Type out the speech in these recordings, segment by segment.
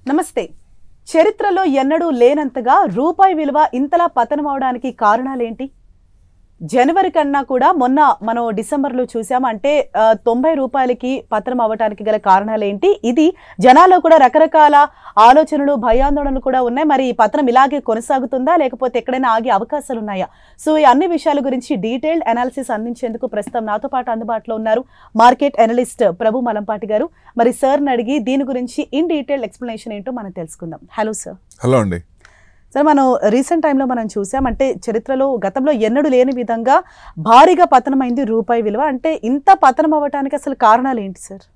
నమస్తే. చరిత్రలో ఎన్నడూ లేనంతగా రూపాయి విలువ ఇంతలా పతనమవడానికి కారణాలేంటి? జనవరి కన్నా కూడా మొన్న మనం డిసెంబర్లో చూసాం. అంటే 90 రూపాయలకి పతనం అవ్వడానికి గల కారణాలేంటి? ఇది జనాల్లో కూడా రకరకాల ఆలోచనలు, భయాందోళనలు కూడా ఉన్నాయి. మరి ఈ పతనం ఇలాగే కొనసాగుతుందా, లేకపోతే ఎక్కడైనా ఆగే అవకాశాలు ఉన్నాయా? సో ఈ అన్ని విషయాల గురించి డీటెయిల్డ్ అనాలిసిస్ అందించేందుకు ప్రస్తుతం నాతో పాటు అందుబాటులో ఉన్నారు మార్కెట్ అనలిస్ట్ ప్రభు మలంపాటి గారు. మరి సార్ని అడిగి దీని గురించి ఇన్ డీటెయిల్డ్ ఎక్స్ప్లెనేషన్ ఏంటో మనం తెలుసుకుందాం. Hello sir. హలో అండి. సార్, మనం రీసెంట్ టైంలో మనం చూసాం, అంటే చరిత్రలో గతంలో ఎన్నడూ లేని విధంగా భారీగా పతనమైంది రూపాయి విలువ. అంటే ఇంత పతనం అవ్వటానికి అసలు కారణాలు ఏంటి సార్?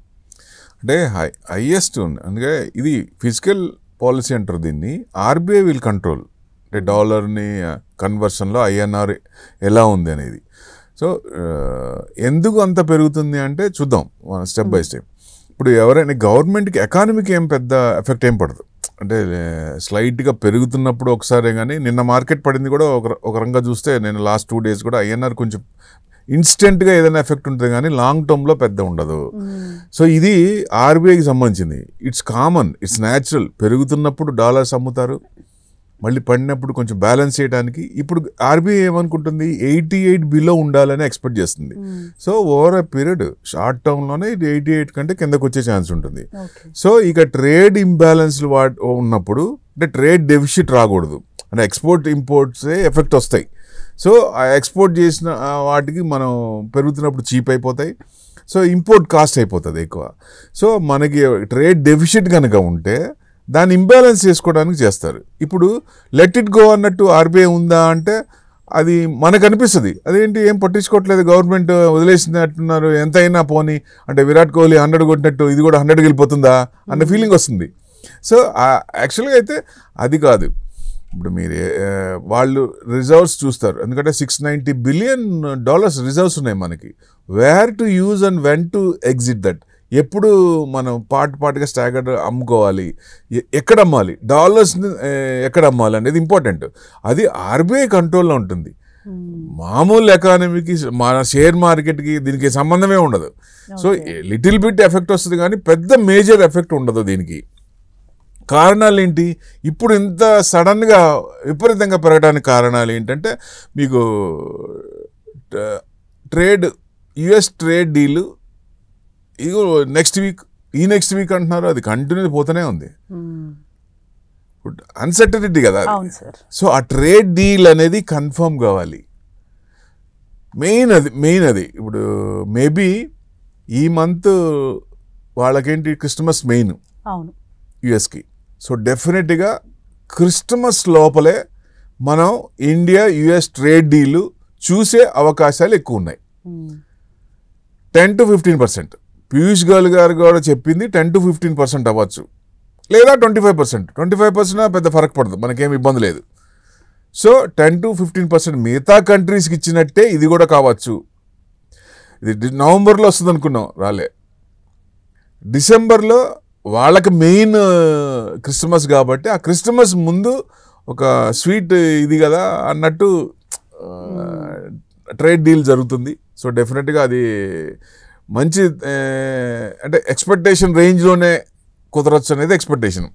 అంటే హైయెస్ట్ అందుకే ఇది ఫిజికల్ పాలసీ అంటారు దీన్ని. ఆర్బీఐ విల్ కంట్రోల్ అంటే డాలర్ని కన్వర్షన్లో ఐఎన్ఆర్ ఎలా ఉంది అనేది. సో ఎందుకు అంత పెరుగుతుంది అంటే చూద్దాం స్టెప్ బై స్టెప్. ఇప్పుడు ఎవరైనా గవర్నమెంట్కి ఎకానమీకి ఏం పెద్ద ఎఫెక్ట్ ఏం పడదు. అంటే స్లైట్గా పెరుగుతున్నప్పుడు ఒకసారి, కానీ నిన్న మార్కెట్ పడింది కూడా ఒక రంగా చూస్తే నేను లాస్ట్ 2 days కూడా ఐఎన్ఆర్ కొంచెం ఇన్స్టెంట్గా ఏదైనా ఎఫెక్ట్ ఉంటుంది, కానీ లాంగ్ టర్మ్లో పెద్ద ఉండదు. సో ఇది ఆర్బీఐకి సంబంధించింది. It's common, it's natural. పెరుగుతున్నప్పుడు డాలర్స్ అమ్ముతారు, మళ్ళీ పడినప్పుడు కొంచెం బ్యాలెన్స్ చేయడానికి. ఇప్పుడు ఆర్బీఐ ఏమనుకుంటుంది, 88 బిలో ఉండాలని ఎక్స్పెక్ట్ చేస్తుంది. So over a period short టర్మ్లోనే ఇది 88 కంటే కిందకు వచ్చే ఛాన్స్ ఉంటుంది. సో ఇక ట్రేడ్ ఇంబ్యాలెన్స్లు ఉన్నప్పుడు అంటే ట్రేడ్ డెఫిసిట్ రాకూడదు, అంటే ఎక్స్పోర్ట్ ఇంపోర్ట్సే ఎఫెక్ట్ వస్తాయి. సో ఆ ఎక్స్పోర్ట్ చేసిన వాటికి మనం పెరుగుతున్నప్పుడు చీప్ అయిపోతాయి. సో ఇంపోర్ట్ కాస్ట్ అయిపోతుంది ఎక్కువ. సో మనకి ట్రేడ్ డెఫిసిట్ కనుక ఉంటే దాన్ని ఇంబ్యాలెన్స్ చేసుకోవడానికి చేస్తారు. ఇప్పుడు లెట్ ఇట్ గో అన్నట్టు ఆర్బీఐ ఉందా అంటే అది మనకు అనిపిస్తుంది, అదేంటి ఏం పట్టించుకోవట్లేదు, గవర్నమెంట్ వదిలేసింది అంటున్నారు, ఎంతైనా పోనీ అంటే విరాట్ కోహ్లీ 100 కొట్టినట్టు ఇది కూడా 100కి వెళ్ళిపోతుందా అన్న ఫీలింగ్ వస్తుంది. సో యాక్చువల్గా అయితే అది కాదు. ఇప్పుడు మీరు వాళ్ళు రిజర్వ్స్ చూస్తారు, ఎందుకంటే $690 బిలియన్ రిజర్వ్స్ ఉన్నాయి మనకి. Where to use and when to exit that. ఎప్పుడు మనం పాటుగా స్టాగర్డ్ అమ్ముకోవాలి, ఎక్కడ అమ్మాలి, డాలర్స్ని ఎక్కడ అమ్మాలి అనేది ఇంపార్టెంట్. అది ఆర్బీఐ కంట్రోల్లో ఉంటుంది. మామూలు ఎకానమీకి, మన షేర్ మార్కెట్కి దీనికి సంబంధమే ఉండదు. సో లిటిల్ బిట్ ఎఫెక్ట్ వస్తుంది, కానీ పెద్ద మేజర్ ఎఫెక్ట్ ఉండదు దీనికి. కారణాలు ఏంటి? ఇప్పుడు ఇంత సడన్గా విపరీతంగా పెరగడానికి కారణాలు ఏంటంటే, మీకు యుఎస్ ట్రేడ్ డీలు ఇది నెక్స్ట్ వీక్ అంటున్నారు, అది కంటిన్యూ పోతూనే ఉంది. అన్సర్టనిటీ కదా. సో ఆ ట్రేడ్ డీల్ అనేది కన్ఫర్మ్ కావాలి. మెయిన్ అది. ఇప్పుడు మేబీ ఈ మంత్ వాళ్ళకేంటి క్రిస్టమస్ మెయిన్ యుఎస్కి. సో డెఫినెట్గా క్రిస్టమస్ లోపలే మనం ఇండియా యుఎస్ ట్రేడ్ డీలు చూసే అవకాశాలు ఎక్కువ ఉన్నాయి. 10 to 15%. పీయూష్ గోయల్ గారు కూడా చెప్పింది 10 to 15% అవ్వచ్చు, లేదా 25%. 25% పెద్ద ఫరక్ పడదు, మనకేం ఇబ్బంది లేదు. సో 10 to 15% మిగతా కంట్రీస్కి ఇచ్చినట్టే ఇది కూడా కావచ్చు. ఇది నవంబర్లో వస్తుంది అనుకున్నాం, రాలే. డిసెంబర్లో వాళ్ళకి మెయిన్ క్రిస్మస్ కాబట్టి ఆ క్రిస్మస్ ముందు ఒక స్వీట్ ఇది కదా అన్నట్టు ట్రేడ్ డీల్ జరుగుతుంది. సో డెఫినెట్గా అది మంచి, అంటే ఎక్స్పెక్టేషన్ రేంజ్లోనే కుదరచ్చు అనేది ఎక్స్పెక్టేషన్.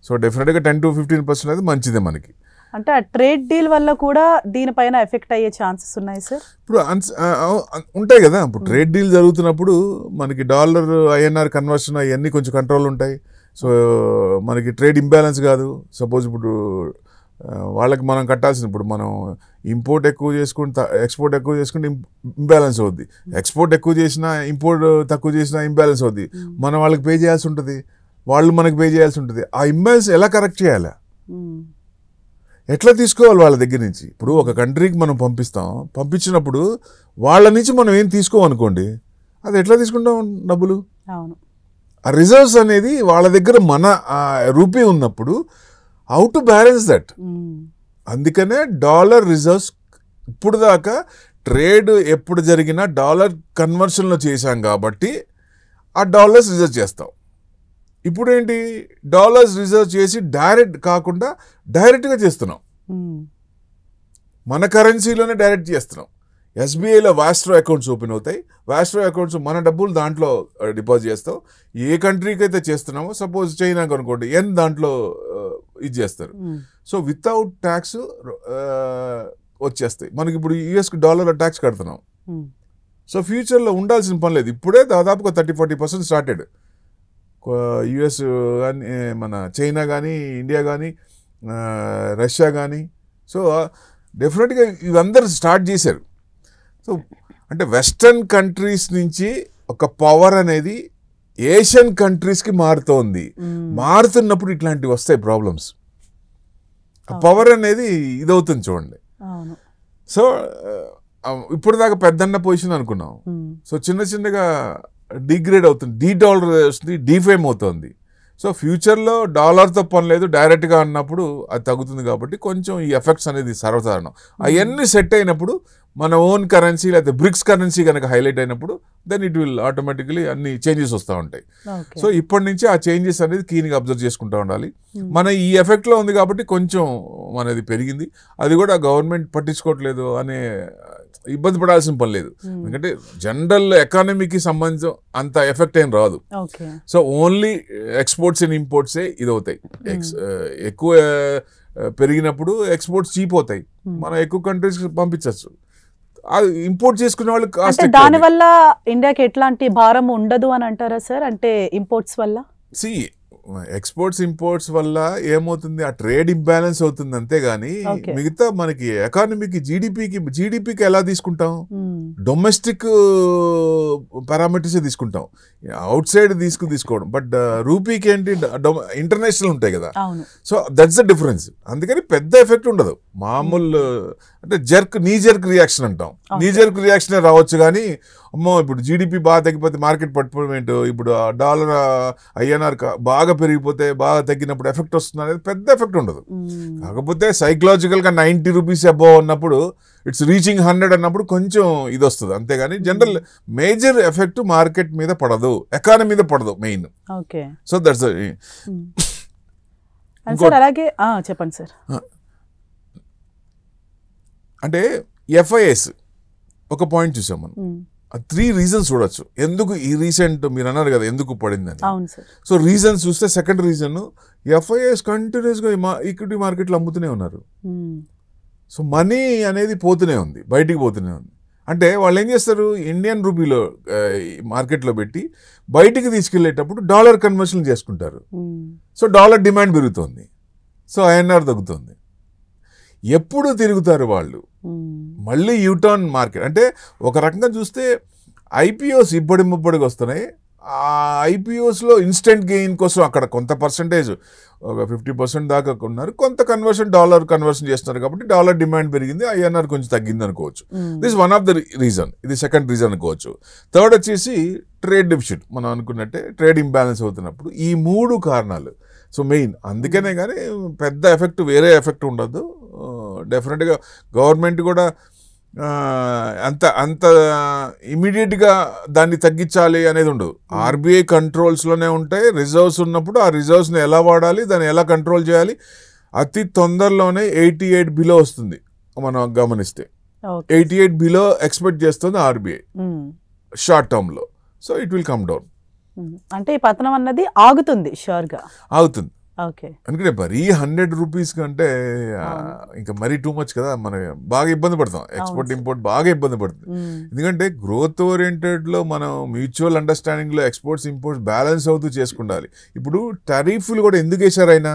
సో డెఫినెట్గా 10 to 15% అనేది మంచిదే మనకి. అంటే ఆ ట్రేడ్ డీల్ వల్ల కూడా దీనిపైన ఎఫెక్ట్ అయ్యే ఛాన్సెస్ ఉన్నాయి సార్? ఇప్పుడు ఉంటాయి కదా. ఇప్పుడు ట్రేడ్ డీల్ జరుగుతున్నప్పుడు మనకి డాలర్ ఐఎన్ఆర్ కన్వర్షన్ అవన్నీ కొంచెం కంట్రోల్ ఉంటాయి. సో మనకి ట్రేడ్ ఇంబ్యాలెన్స్ కాదు. సపోజ్ ఇప్పుడు వాళ్ళకి మనం కట్టాల్సింది, ఇప్పుడు మనం ఇంపోర్ట్ ఎక్కువ చేసుకుంటే ఎక్స్పోర్ట్ ఎక్కువ చేసుకుంటే ఇంబ్యాలెన్స్ అవుద్ది, ఎక్స్పోర్ట్ ఎక్కువ చేసినా ఇంపోర్ట్ తక్కువ చేసినా ఇంబ్యాలెన్స్ అవుద్ది. మనం వాళ్ళకి పే చేయాల్సి ఉంటుంది, వాళ్ళు మనకి పే చేయాల్సి ఉంటుంది. ఆ ఇంబ్యాలెన్స్ ఎలా కరెక్ట్ చేయాలి, ఎట్లా తీసుకోవాలి వాళ్ళ దగ్గర నుంచి? ఇప్పుడు ఒక కంట్రీకి మనం పంపించినప్పుడు వాళ్ళ నుంచి మనం ఏం తీసుకోమనుకోండి, అది ఎట్లా తీసుకుంటాం డబ్బులు? ఆ రిజర్వ్స్ అనేది వాళ్ళ దగ్గర మన రూపీ ఉన్నప్పుడు హౌ టు బ్యాలెన్స్ దట్. అందుకనే డాలర్ రిజర్వ్స్ ఇప్పుడు దాకా ట్రేడ్ ఎప్పుడు జరిగినా డాలర్ కన్వర్షన్లో చేశాం కాబట్టి ఆ డాలర్స్ రిజర్వ్ చేస్తాం. ఇప్పుడు ఏంటి, డాలర్స్ రిజర్వ్ చేసి డైరెక్ట్ కాకుండా డైరెక్ట్గా చేస్తున్నాం, మన కరెన్సీలోనే డైరెక్ట్ చేస్తున్నాం. ఎస్బీఐలో వాస్ట్రో అకౌంట్స్ ఓపెన్ అవుతాయి. వాస్ట్రో అకౌంట్స్ మన డబ్బులు దాంట్లో డిపాజిట్ చేస్తాం. ఏ కంట్రీకి అయితే చేస్తున్నామో, సపోజ్ చైనాకి అనుకోండి, దాంట్లో ఇది చేస్తారు. సో వితౌట్ ట్యాక్స్ వచ్చేస్తాయి మనకి. ఇప్పుడు యూఎస్కి డాలర్ ట్యాక్స్ కడుతున్నాం. సో ఫ్యూచర్లో ఉండాల్సిన పని లేదు. ఇప్పుడే దాదాపుగా 30-40% స్టార్టెడ్. యుఎస్ కానీ, మన చైనా కానీ, ఇండియా కానీ, రష్యా కానీ. సో డెఫినెట్గా ఇవందరూ స్టార్ట్ చేశారు. సో అంటే వెస్టర్న్ కంట్రీస్ నుంచి ఒక పవర్ అనేది ఏషియన్ కంట్రీస్కి మారుతోంది. మారుతున్నప్పుడు ఇట్లాంటివి వస్తాయి ప్రాబ్లమ్స్. పవర్ అనేది ఇదవుతుంది చూడండి. సో ఇప్పుడు దాకా పెద్దన్న పొజిషన్ అనుకున్నాం. సో చిన్నగా డిగ్రేడ్ అవుతుంది, డీడాలర్ వస్తుంది, డీఫేమ్ అవుతుంది. సో ఫ్యూచర్లో డాలర్తో పని లేదు, డైరెక్ట్గా అన్నప్పుడు అది తగ్గుతుంది. కాబట్టి కొంచెం ఈ ఎఫెక్ట్స్ అనేది సర్వసాధారణం. అవన్నీ సెట్ అయినప్పుడు మన ఓన్ కరెన్సీ లేకపోతే బ్రిక్స్ కరెన్సీ కనుక హైలైట్ అయినప్పుడు దెన్ ఇట్ విల్ ఆటోమేటికలీ అన్ని చేంజెస్ వస్తూ ఉంటాయి. సో ఇప్పటి నుంచి ఆ చేంజెస్ అనేది కీన్గా అబ్జర్వ్ చేసుకుంటూ ఉండాలి. మన ఈ ఎఫెక్ట్లో ఉంది కాబట్టి కొంచెం మనది పెరిగింది. అది కూడా గవర్నమెంట్ పట్టించుకోవట్లేదు అనే ఇబ్బంది పడాల్సిన పని లేదు. ఎందుకంటే జనరల్ ఎకానమీకి సంబంధించిన అంత ఎఫెక్ట్ ఏం రాదు. సో ఓన్లీ ఎక్స్పోర్ట్స్ అండ్ ఇంపోర్ట్సే ఇదవుతాయి. ఎక్కువ పెరిగినప్పుడు ఎక్స్పోర్ట్స్ చీప్ అవుతాయి, మనం ఎక్కువ కంట్రీస్కి పంపించవచ్చు. అది ఇంపోర్ట్ చేసుకునే వాళ్ళు దాని వల్ల ఇండియాకి ఎట్లాంటి భారం ఉండదు అని అంటారా సార్? అంటే ఇంపోర్ట్స్ వల్ల ఎక్స్పోర్ట్స్ ఇంపోర్ట్స్ వల్ల ఏమవుతుంది, ఆ ట్రేడ్ ఇంబ్యాలెన్స్ అవుతుంది అంతేగాని మిగతా మనకి ఎకానమీకి జీడిపికి ఎలా తీసుకుంటాం? డొమెస్టిక్ పారామీటర్స్ తీసుకుంటాం, అవుట్ సైడ్ తీసుకోవడం. బట్ రూపీకి ఏంటి, ఇంటర్నేషనల్ ఉంటాయి కదా. So that's the difference. అందుకని పెద్ద ఎఫెక్ట్ ఉండదు. మామూలు అంటే నీ జర్క్ రియాక్షన్ అంటాం. నీ జర్క్ రియాక్షనే రావచ్చు కానీ అమ్మో ఇప్పుడు జీడిపి బాగా తగ్గిపోతే మార్కెట్ పడిపోవడం, ఇప్పుడు డాలర్ ఐఎన్ఆర్ బాగా పెరిగిపోతే బాగా తగ్గినప్పుడు ఎఫెక్ట్ వస్తుంది అనేది పెద్ద ఎఫెక్ట్ ఉండదు. కాకపోతే సైకలాజికల్గా 90 రూపీస్ అబోవ్ ఉన్నప్పుడు, ఇట్స్ రీచింగ్ 100 అన్నప్పుడు కొంచెం ఇది వస్తుంది అంతేగాని జనరల్ మేజర్ ఎఫెక్ట్ మార్కెట్ మీద పడదు, ఎకానమీ మీద పడదు మెయిన్. సో దట్స్ అలాగే చెప్పండి సార్. అంటే ఎఫ్ఐఎస్ ఒక పాయింట్ చూసాం మనం. 3 రీజన్స్ చూడొచ్చు ఎందుకు ఈ రీసెంట్ మీరు అన్నారు కదా ఎందుకు పడిందని. సో రీజన్స్ చూస్తే సెకండ్ రీజన్ ఎఫ్ఐఎస్ కంటిన్యూస్గా ఈక్విటీ మార్కెట్లో అమ్ముతూనే ఉన్నారు. సో మనీ అనేది పోతూనే ఉంది, బయటికి పోతూనే ఉంది. అంటే వాళ్ళు ఏం చేస్తారు, ఇండియన్ రూపీలో మార్కెట్లో పెట్టి బయటికి తీసుకెళ్లేటప్పుడు డాలర్ కన్వర్షన్ చేసుకుంటారు. సో డాలర్ డిమాండ్ పెరుగుతుంది, సో ఐఎన్ఆర్ తగ్గుతుంది. ఎప్పుడు తిరుగుతారు వాళ్ళు మళ్ళీ యూటర్న్ మార్కెట్. అంటే ఒక రకంగా చూస్తే ఐపీఓస్ ఇప్పటి ముప్పటికి వస్తున్నాయి. ఆ ఐపీఓస్లో ఇన్స్టెంట్ గెయిన్ కోసం అక్కడ కొంత పర్సంటేజ్, ఒక 50% దాకా ఉన్నారు, కొంత డాలర్ కన్వర్షన్ చేస్తున్నారు. కాబట్టి డాలర్ డిమాండ్ పెరిగింది, ఐఎన్ఆర్ కొంచెం తగ్గింది అనుకోవచ్చు. This one of the reason. ఇది సెకండ్ రీజన్ అనుకోవచ్చు. థర్డ్ వచ్చేసి ట్రేడ్ డెఫిసిట్. మనం అనుకున్నట్టే ట్రేడ్ ఇంబ్యాలెన్స్ అవుతున్నప్పుడు ఈ 3 కారణాలు. సో మెయిన్ అందుకనే కానీ పెద్ద ఎఫెక్ట్, వేరే ఎఫెక్ట్ ఉండదు. డెఫినెట్గా గవర్నమెంట్ కూడా అంత ఇమీడియట్గా దాన్ని తగ్గించాలి అనేది ఉండదు. ఆర్బీఐ కంట్రోల్స్లోనే ఉంటాయి. రిజర్వ్స్ ఉన్నప్పుడు ఆ రిజర్వ్స్ని ఎలా వాడాలి, దాన్ని ఎలా కంట్రోల్ చేయాలి, అతి తొందరలోనే 88 బిలో వస్తుంది. మనం గమనిస్తే 88 బిలో ఎక్స్పెక్ట్ చేస్తుంది ఆర్బీఐ షార్ట్ టర్మ్లో. So it will come down. అంటే ఈ పతనం అన్నది ఆగుతుంది, షూర్గా ఆగుతుంది. ఎందుకంటే మరీ 100 రూపీస్ కంటే ఇంకా మరీ టూ మచ్ కదా, మనం బాగా ఇబ్బంది పడతాం. ఎక్స్పోర్ట్ ఇంపోర్ట్ బాగా ఇబ్బంది పడుతుంది. ఎందుకంటే గ్రోత్ ఓరియంటెడ్లో మనం మ్యూచువల్ అండర్స్టాండింగ్లో ఎక్స్పోర్ట్స్ ఇంపోర్ట్స్ బ్యాలెన్స్ అవుతూ చేసుకుండాలి. ఇప్పుడు టారిఫ్లు కూడా ఎందుకు వేశారు ఆయన?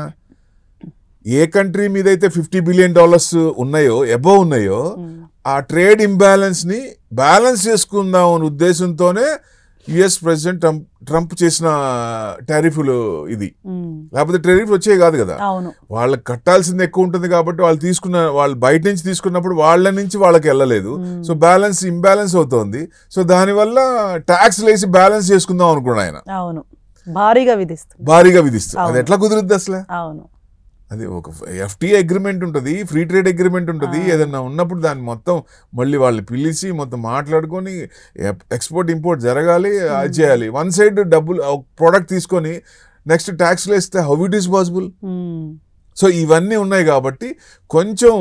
ఏ కంట్రీ మీద అయితే $50 బిలియన్ ఉన్నాయో, అబోవ్ ఉన్నాయో, ఆ ట్రేడ్ ఇంబ్యాలెన్స్ని బ్యాలెన్స్ చేసుకుందాం అనే ఉద్దేశంతోనే యుఎస్ ప్రెసిడెంట్ ట్రంప్ చేసిన టారిఫ్లు ఇది. లేకపోతే టారిఫ్లు వచ్చేవి కాదు కదా, వాళ్ళకి కట్టాల్సింది ఎక్కువ ఉంటుంది. కాబట్టి వాళ్ళు బయట నుంచి తీసుకున్నప్పుడు వాళ్ళ నుంచి వాళ్ళకి వెళ్ళలేదు. సో బ్యాలెన్స్ ఇంబ్యాలెన్స్ అవుతోంది. సో దానివల్ల ట్యాక్స్ వేసి బ్యాలెన్స్ చేసుకుందాం అనుకున్నాడు ఆయన. భారీగా విధిస్తూ అది ఎట్లా కుదురుద్ది అసలు? అది ఒక ఎఫ్టీఏ అగ్రిమెంట్ ఉంటుంది, ఫ్రీ ట్రేడ్ అగ్రిమెంట్ ఉంటుంది. ఏదన్నా ఉన్నప్పుడు దాన్ని మొత్తం మళ్ళీ వాళ్ళు పిలిచి మొత్తం మాట్లాడుకొని ఎక్స్పోర్ట్ ఇంపోర్ట్ జరగాలి, అది చేయాలి. వన్ సైడ్ డబ్బులు ప్రోడక్ట్ తీసుకొని నెక్స్ట్ ట్యాక్స్లు వేస్తే how it is possible? So ఇవన్నీ ఉన్నాయి కాబట్టి కొంచెం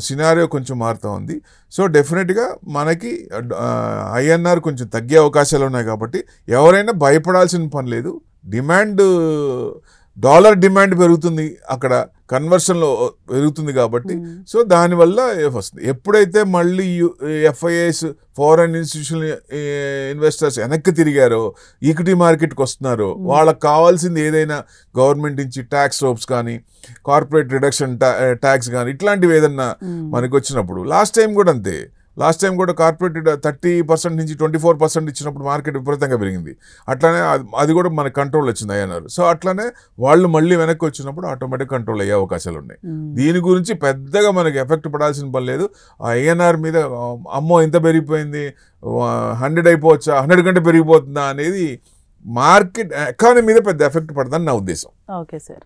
సినారియో కొంచెం మారుతూ ఉంది. సో డెఫినెట్గా మనకి ఐఎన్ఆర్ కొంచెం తగ్గే అవకాశాలు ఉన్నాయి కాబట్టి ఎవరైనా భయపడాల్సిన పని లేదు. డాలర్ డిమాండ్ పెరుగుతుంది, అక్కడ కన్వర్షన్లో పెరుగుతుంది కాబట్టి సో దానివల్ల వస్తుంది. ఎప్పుడైతే మళ్ళీ ఎఫ్ఐఎస్ ఫారెన్ ఇన్స్టిట్యూషనల్ ఇన్వెస్టర్స్ వెనక్కి తిరిగారో, ఈక్విటీ మార్కెట్కి వస్తున్నారో, వాళ్ళకి కావాల్సింది ఏదైనా గవర్నమెంట్ నుంచి ట్యాక్స్ రోప్స్ కానీ, కార్పొరేట్ రిడక్షన్ ట్యాక్స్ కానీ ఇట్లాంటివి ఏదన్నా మనకి వచ్చినప్పుడు, లాస్ట్ టైం కూడా అంతే. లాస్ట్ టైం కూడా కార్పొరేట్ 30% నుంచి 24% ఇచ్చినప్పుడు మార్కెట్ విపరీతంగా పెరిగింది. అట్లానే అది కూడా మన కంట్రోల్ వచ్చింది ఐఎన్ఆర్. సో అట్లానే వాళ్ళు మళ్ళీ వెనక్కి వచ్చినప్పుడు ఆటోమేటిక్ కంట్రోల్ అయ్యే అవకాశాలు ఉన్నాయి. దీని గురించి పెద్దగా మనకి ఎఫెక్ట్ పడాల్సిన పని లేదు. ఐఎన్ఆర్ మీద అమ్మో ఎంత పెరిగిపోయింది, 100 అయిపోవచ్చా, 100 కంటే పెరిగిపోతుందా అనేది మార్కెట్ ఎకానమీ మీద పెద్ద ఎఫెక్ట్ పడదని నా ఉద్దేశం. Okay sir.